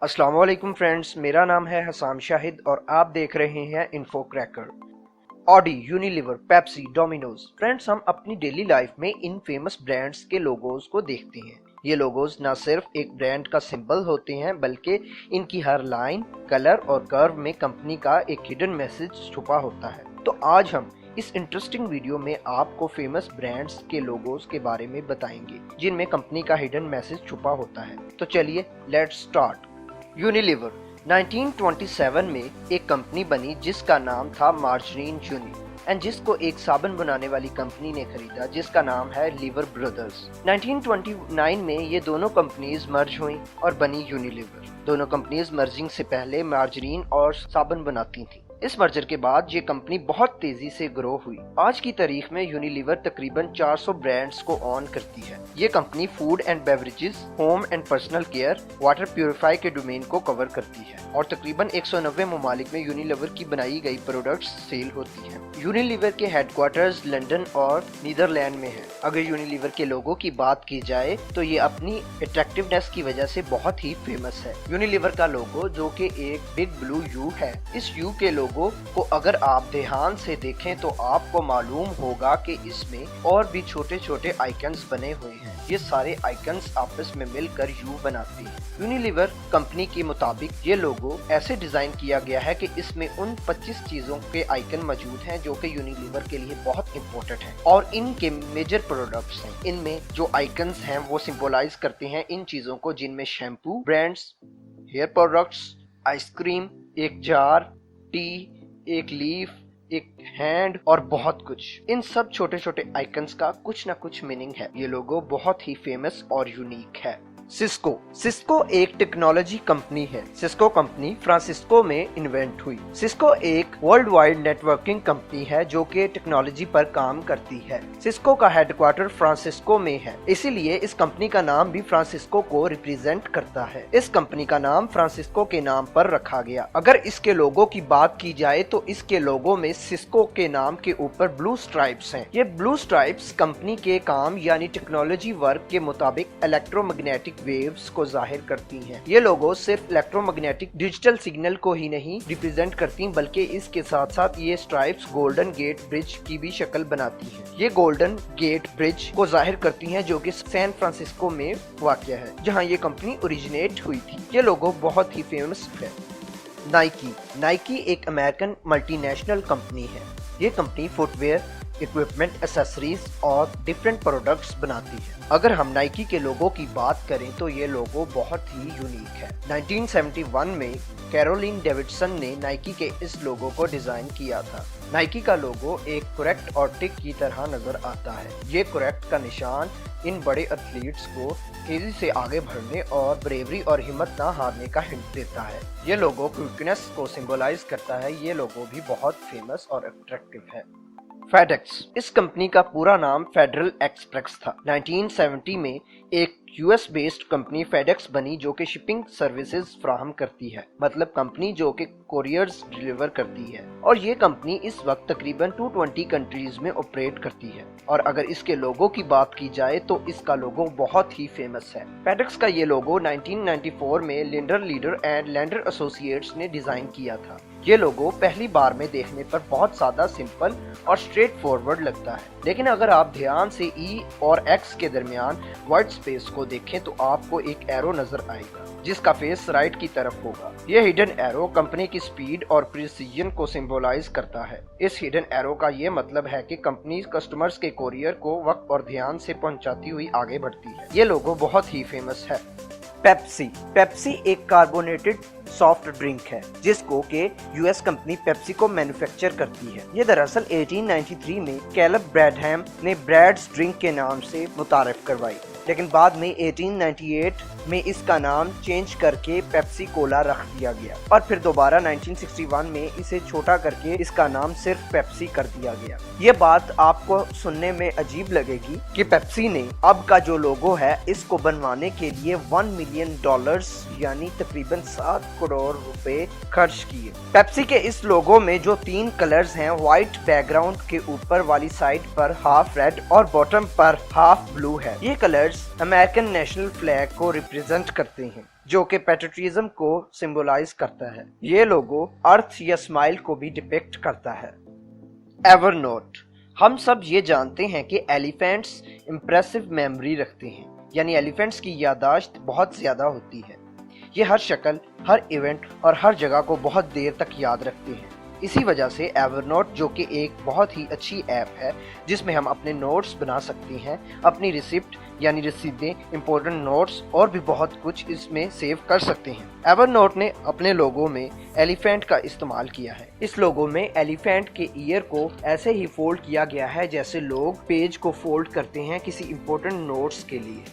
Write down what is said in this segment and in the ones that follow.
अस्सलाम वालेकुम फ्रेंड्स, मेरा नाम है हसाम शाहिद और आप देख रहे हैं info cracker. Audi, Unilever, Pepsi, Domino's. Friends, हम अपनी डेली लाइफ में इन फेमस ब्रांड्स के लोगोज को देखते हैं। ये लोगोज ना सिर्फ एक ब्रांड का सिंबल होते हैं बल्कि इनकी हर लाइन, कलर और कर्व में कंपनी का एक हिडन मैसेज छुपा होता है। तो आज हम इस इंटरेस्टिंग वीडियो में आपको फेमस ब्रांड्स के लोगोज के बारे में बताएंगे जिनमें कंपनी का हिडन मैसेज छुपा होता है। तो चलिए लेट्स स्टार्ट। यूनिलीवर 1927 में एक कंपनी बनी जिसका नाम था मार्जरीन यूनि एंड जिसको एक साबुन बनाने वाली कंपनी ने खरीदा जिसका नाम है लीवर ब्रदर्स। 1929 में ये दोनों कंपनीज मर्ज हुई और बनी यूनिलीवर। दोनों कंपनीज मर्जिंग से पहले मार्जरीन और साबुन बनाती थी। इस मर्जर के बाद ये कंपनी बहुत तेजी से ग्रो हुई। आज की तारीख में यूनिलीवर तकरीबन 400 ब्रांड्स को ऑन करती है। ये company food and beverages, home and personal care, water purify के डोमेन को कवर करती है और तकरीबन 190 ममालिक में यूनिलीवर की बनाई गई प्रोडक्ट्स सेल होती हैं। यूनिलीवर के हेडक्वार्टर्स लंदन और नीदरलैंड में है। अगर यूनिलीवर के लोगो की बात की जाए तो ये अपनी अट्रैक्टिवनेस की वजह से बहुत ही फेमस है। यूनिलीवर का लोगो जो कि एक बिग ब्लू यू है, इस यू के लोगो को अगर आप ध्यान से देखें तो आपको मालूम होगा कि इसमें और भी छोटे छोटे आइकन्स बने हुए हैं। ये सारे आइकन्स आपस में मिलकर यू बनाते हैं। यूनिलीवर कंपनी के मुताबिक ये लोगो ऐसे डिजाइन किया गया है कि इसमें उन 25 चीजों के आइकन मौजूद हैं जो कि यूनिलीवर के लिए बहुत इंपॉर्टेंट हैं और इनके मेजर प्रोडक्ट्स हैं। इनमें जो आइकन्स हैं वो सिंबलाइज करते हैं इन चीजों को, जिनमें shampoo, brands, hair products, ice cream, एक जार, टी, एक लीफ, एक हैंड और बहुत कुछ। इन सब छोटे छोटे आइकन्स का कुछ ना कुछ मीनिंग है। ये लोगो बहुत ही फेमस और यूनिक है। सिस्को एक टेक्नोलॉजी कंपनी है। सिस्को कंपनी फ्रांसिस्को में इन्वेंट हुई। सिस्को एक वर्ल्ड वाइड नेटवर्किंग कंपनी है जो कि टेक्नोलॉजी पर काम करती है। सिस्को का हेडक्वार्टर फ्रांसिस्को में है, इसीलिए इस कंपनी का नाम भी फ्रांसिस्को को रिप्रेजेंट करता है। इस कंपनी का नाम फ्रांसिस्को के नाम पर रखा गया। अगर इसके लोगो की बात की जाए तो इसके लोगो में सिस्को के नाम के ऊपर ब्लू स्ट्राइप्स हैं। ये ब्लू स्ट्राइप्स कंपनी के काम यानी टेक्नोलॉजी वर्क के मुताबिक इलेक्ट्रोमैग्नेटिक वेव्स को जाहिर करती हैं। ये लोगो सिर्फ इलेक्ट्रोमैग्नेटिक डिजिटल सिग्नल को ही नहीं रिप्रेजेंट करती बल्कि इसके साथ साथ ये स्ट्राइप्स गोल्डन गेट ब्रिज की भी शक्ल बनाती हैं। ये गोल्डन गेट ब्रिज को जाहिर करती हैं जो कि सैन फ्रांसिस्को में वाक़या है जहां ये कंपनी ओरिजिनेट हुई थी। ये लोगो बहुत ही फेमस है। नाइकी एक अमेरिकन मल्टीनेशनल कंपनी है। ये कंपनी फुटवेयर, इक्विपमेंट, एक्सेसरीज और डिफरेंट प्रोडक्ट्स बनाती है। अगर हम नाइकी के लोगो की बात करें तो ये लोगो बहुत ही यूनिक है। 1971 में कैरोलिन डेविडसन ने नाइकी के इस लोगो को डिजाइन किया था। नाइकी का लोगो एक करेक्ट और टिक की तरह नजर आता है। ये करेक्ट का निशान इन बड़े एथलीट्स को तेजी से आगे बढ़ने और ब्रेवरी और हिम्मत ना हारने का हिंट देता है। ये लोगो क्विकनेस को सिंबलाइज करता है। ये लोगो भी बहुत फेमस और अट्रैक्टिव है। फेडेक्स, इस कंपनी का पूरा नाम फेडरल एक्सप्रेस था। 1970 में एक यूएस बेस्ड कंपनी फेडेक्स बनी जो कि शिपिंग सर्विसेज फ्राहम करती है, मतलब कंपनी जो कि कोरियर्स डिलीवर करती है। और ये कंपनी इस वक्त तकरीबन 220 कंट्रीज में ऑपरेट करती है। और अगर इसके लोगो की बात की जाए तो इसका लोगो बहुत ही फेमस है। फेडेक्स का ये लोगो 1994 में Lindner leader and lander associates ने डिजाइन किया था। ये लोगो पहली बार में देखने पर बहुत सादा, सिंपल और स्ट्रेट फॉरवर्ड लगता है, लेकिन अगर आप ध्यान से ई और एक्स के दरमियान व्हाइट स्पेस को देखें तो आपको एक एरो नजर आएगा जिसका फेस राइट की तरफ होगा। ये हिडन एरो कंपनी की स्पीड और प्रिसीजन को सिंबलाइज करता है। इस हिडन एरो का ये मतलब है कि कंपनी कस्टमर्स के कोरियर को वक्त और ध्यान से पहुंचाती हुई आगे बढ़ती है। ये लोगो बहुत ही फेमस है। पेप्सी एक कार्बोनेटेड सॉफ्ट ड्रिंक है जिसको के यूएस कंपनी पेप्सी को मैन्युफैक्चर करती है। ये दरअसल 1893 में कैलब ब्रैडहैम ने ब्रैड्स ड्रिंक के नाम से मुतारिफ करवाई, लेकिन बाद में 1898 में इसका नाम चेंज करके पेप्सी कोला रख दिया गया और फिर दोबारा 1961 में इसे छोटा करके इसका नाम सिर्फ पेप्सी कर दिया गया। ये बात आपको सुनने में अजीब लगेगी कि पेप्सी ने अब का जो लोगो है इसको बनवाने के लिए $1 मिलियन यानी तकरीबन 7 करोड़ रुपए खर्च किए। पेप्सी के इस लोगो में जो 3 कलर्स हैं, व्हाइट बैकग्राउंड के ऊपर वाली साइड पर हाफ रेड और बॉटम पर हाफ ब्लू है। ये कलर्स फ्रैग्स अमेरिकन नेशनल फ्लैग को रिप्रेजेंट करते हैं, जो कि पैट्रियटिज्म को सिंबलाइज करता है। ये लोगो अर्थ या स्माइल को भी डिपिक्ट करता है। एवरनोट, हम सब ये जानते हैं कि एलिफेंट्स इम्प्रेसिव मेमोरी रखते हैं, यानी एलिफेंट्स की याददाश्त बहुत ज्यादा होती है। ये हर शक्ल, हर इवेंट और हर जगह को बहुत देर तक याद रखते हैं। इसी वजह से एवरनोट, जो कि एक बहुत ही अच्छी ऐप है जिसमें हम अपने नोट्स बना सकते हैं, अपनी रिसिप्ट यानी रसीदें, इंपॉर्टेंट नोट्स और भी बहुत कुछ इसमें सेव कर सकते हैं। एवरनोट ने अपने लोगो में एलिफेंट का इस्तेमाल किया है। इस लोगो में एलिफेंट के ईयर को ऐसे ही फोल्ड किया गया है जैसे लोग पेज को फोल्ड करते हैं किसी इंपॉर्टेंट नोट्स के लिए।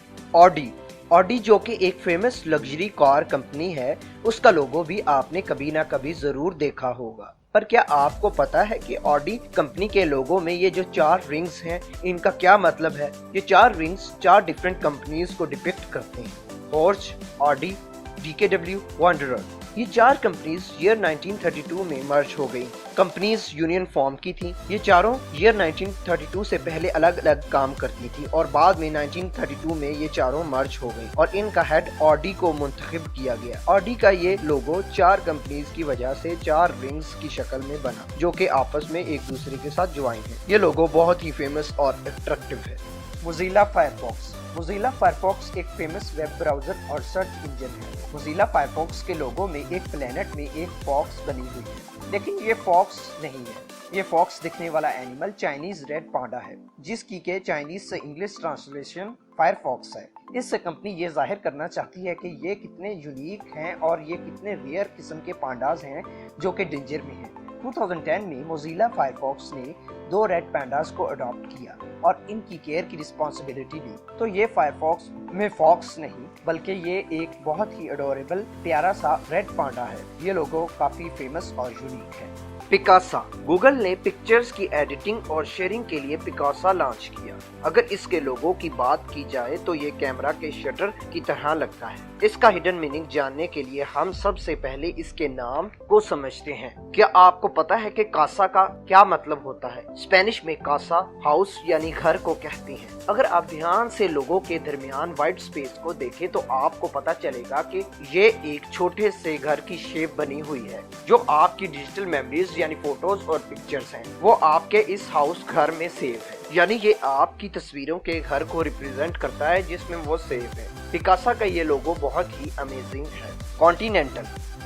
ऑडी जो कि एक फेमस लग्जरी कार कंपनी है, उसका लोगो भी आपने कभी ना कभी जरूर देखा होगा। पर क्या आपको पता है कि ऑडी कंपनी के लोगो में ये जो 4 रिंग्स हैं, इनका क्या मतलब है? ये 4 रिंग्स 4 डिफरेंट कंपनीज को डिपिक्ट करते हैं। पोर्श, ऑडी, DKW, वांडरर, ये 4 कंपनीज ईयर 1932 में मर्ज हो गई। कंपनीज यूनियन फॉर्म की थी। ये चारों ईयर 1932 से पहले अलग अलग काम करती थी और बाद में 1932 में ये चारों मर्ज हो गई और इनका हेड ऑडी को मुंतखब किया गया। ऑडी का ये लोगो 4 कंपनीज की वजह से 4 रिंग्स की शक्ल में बना, जो कि आपस में एक दूसरे के साथ ज्वाइन है। ये लोगो बहुत ही फेमस और अट्रैक्टिव है। Mozilla Firefox. मोज़िला फायरफॉक्स एक फेमस वेब ब्राउज़र और सर्च इंजन है। मोज़िला फायरफॉक्स के लोगो में एक प्लेनेट में एक फॉक्स बनी हुई है, लेकिन ये फॉक्स नहीं है। ये फॉक्स दिखने वाला एनिमल चाइनीज रेड पांडा है, जिसकी के चाइनीज से इंग्लिश ट्रांसलेशन फायरफॉक्स है। इससे कंपनी ये जाहिर करना चाहती है कि ये कितने यूनिक हैं और ये कितने रेयर किस्म के पांडाज हैं जो कि डेंजर में हैं। 2010 में मोज़िला फायरफॉक्स ने 2 रेड पैंडास को अडॉप्ट किया और इनकी केयर की रिस्पॉन्सिबिलिटी ली। तो ये फायरफॉक्स में फॉक्स नहीं, बल्कि ये एक बहुत ही अडोरेबल प्यारा सा रेड पांडा है। ये लोगो काफी फेमस और यूनिक है। पिकासा। गूगल ने पिक्चर्स की एडिटिंग और शेयरिंग के लिए पिकासा लॉन्च किया। अगर इसके लोगो की बात की जाए तो ये कैमरा के शटर की तरह लगता है। इसका हिडन मीनिंग जानने के लिए हम सबसे पहले इसके नाम को समझते हैं। क्या आपको पता है कि कासा का क्या मतलब होता है? स्पेनिश में कासा हाउस यानी घर को कहते हैं। अगर आप ध्यान से लोगों के दरमियान व्हाइट स्पेस को देखें तो आपको पता चलेगा कि ये एक छोटे से घर की शेप बनी हुई है, जो आपकी डिजिटल मेमोरीज यानी फोटोज और पिक्चर्स हैं, वो आपके इस हाउस घर में सेव है। यानी ये आपकी तस्वीरों के घर को रिप्रेजेंट करता है जिसमें वो सेव है। पिकासा का ये लोगो बहुत ही अमेजिंग है।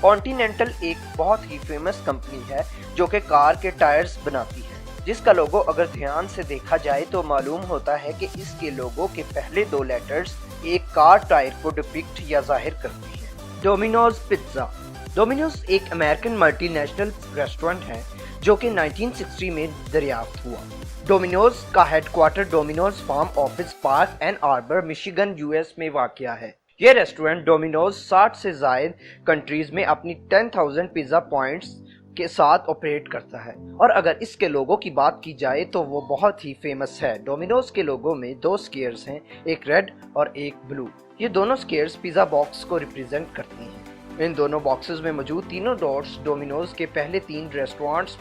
कॉन्टिनेंटल एक बहुत ही फेमस कंपनी है जो कि कार के टायर्स बनाती है, जिसका लोगो अगर ध्यान से देखा जाए तो मालूम होता है कि इसके लोगो के पहले 2 लेटर्स एक कार टायर को डिपिक्ट या जाहिर करती है। Domino's pizza. डोमिनोज एक अमेरिकन मल्टीनेशनल रेस्टोरेंट है जो कि 1960 में दरियाफ्त हुआ। डोमिनोज का headquarter Domino's farm office park Ann Arbor, Michigan, US में वाक़या है। ये रेस्टोरेंट डोमिनोज 60 से ज़ायद कंट्रीज में अपनी 10,000 पिज्जा पॉइंट्स के साथ ऑपरेट करता है। और अगर इसके लोगो की बात की जाए तो वो बहुत ही फेमस है। डोमिनोज के लोगो में 2 स्क्वेयर्स हैं, एक रेड और एक ब्लू। ये दोनों स्क्वेयर्स पिज्जा बॉक्स को रिप्रेजेंट करती हैं। इन दोनों बॉक्सेस में मौजूद तीनों डॉट्स डोमिनोज के पहले 3 रेस्टोरेंट्स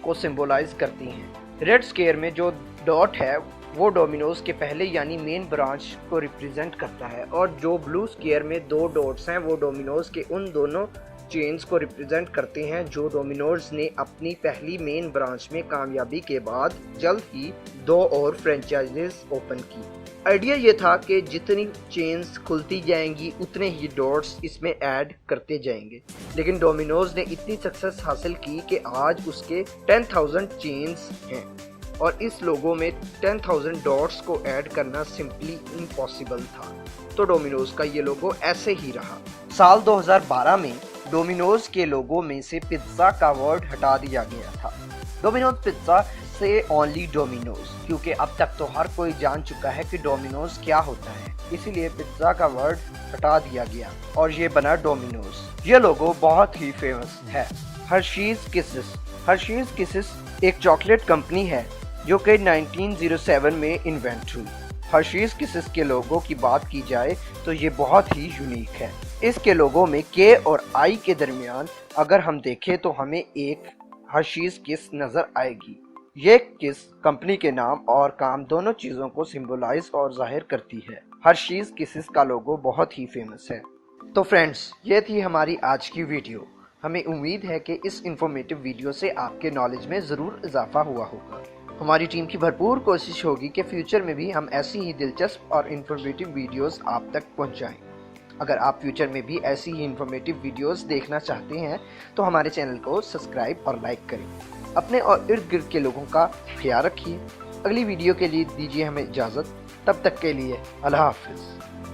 को सिंबलाइज करती हैं। रेड स्क्वेयर में जो डॉट है वो डोमिनोज के पहले यानी मेन ब्रांच को रिप्रेजेंट करता है, और जो ब्लू स्क्वेयर में 2 डॉट्स हैं वो डोमिनोज के उन दोनों चेन्स को रिप्रेजेंट करते हैं जो डोमिनोज ने अपनी पहली मेन ब्रांच में कामयाबी के बाद जल्द ही 2 और फ्रेंचाइजेस ओपन की। आइडिया ये था कि जितनी चेन्स खुलती जाएंगी उतने ही डॉट्स इसमें ऐड करते जाएंगे, लेकिन डोमिनोज ने इतनी सक्सेस हासिल की कि आज उसके 10,000 चेन्स हैं और इस लोगो में 10,000 डॉट्स को ऐड करना सिंपली इम्पॉसिबल था। तो डोमिनोज का ये लोगो ऐसे ही रहा। साल 2012 में डोमिनोज के लोगो में से पिज्जा का वर्ड हटा दिया गया था। डोमिनोज पिज्जा से ओनली डोमिनोज, क्योंकि अब तक तो हर कोई जान चुका है कि डोमिनोज क्या होता है, इसीलिए पिज्जा का वर्ड हटा दिया गया और ये बना डोमिनोज। ये लोगो बहुत ही फेमस है। Hershey's kisses. हर्शीज किसेस एक चॉकलेट कंपनी है जो कि 1907 में इन्वेंट हुई। हर्शीज किसेस के लोगो की बात की जाए तो ये बहुत ही यूनिक है। इसके लोगो में के और आई के दरमियान अगर हम देखें तो हमें एक हर्शीज किस नजर आएगी। ये किस कंपनी के नाम और काम दोनों चीजों को सिंबलाइज और जाहिर करती है। हर्शीज किसेस का लोगो बहुत ही फेमस है। तो फ्रेंड्स, ये थी हमारी आज की वीडियो। हमें उम्मीद है कि इस इंफॉर्मेटिव वीडियो से आपके नॉलेज में ज़रूर इजाफा हुआ होगा। हमारी टीम की भरपूर कोशिश होगी कि फ्यूचर में भी हम ऐसी ही दिलचस्प और इंफॉर्मेटिव वीडियोस आप तक पहुंचाएं। अगर आप फ्यूचर में भी ऐसी ही इंफॉर्मेटिव वीडियोस देखना चाहते हैं तो हमारे चैनल को सब्सक्राइब और लाइक करें। अपने और इर्द गिर्द के लोगों का ख्याल रखिए। अगली वीडियो के लिए दीजिए हमें इजाज़त। तब तक के लिए अल्लाह हाफिज़।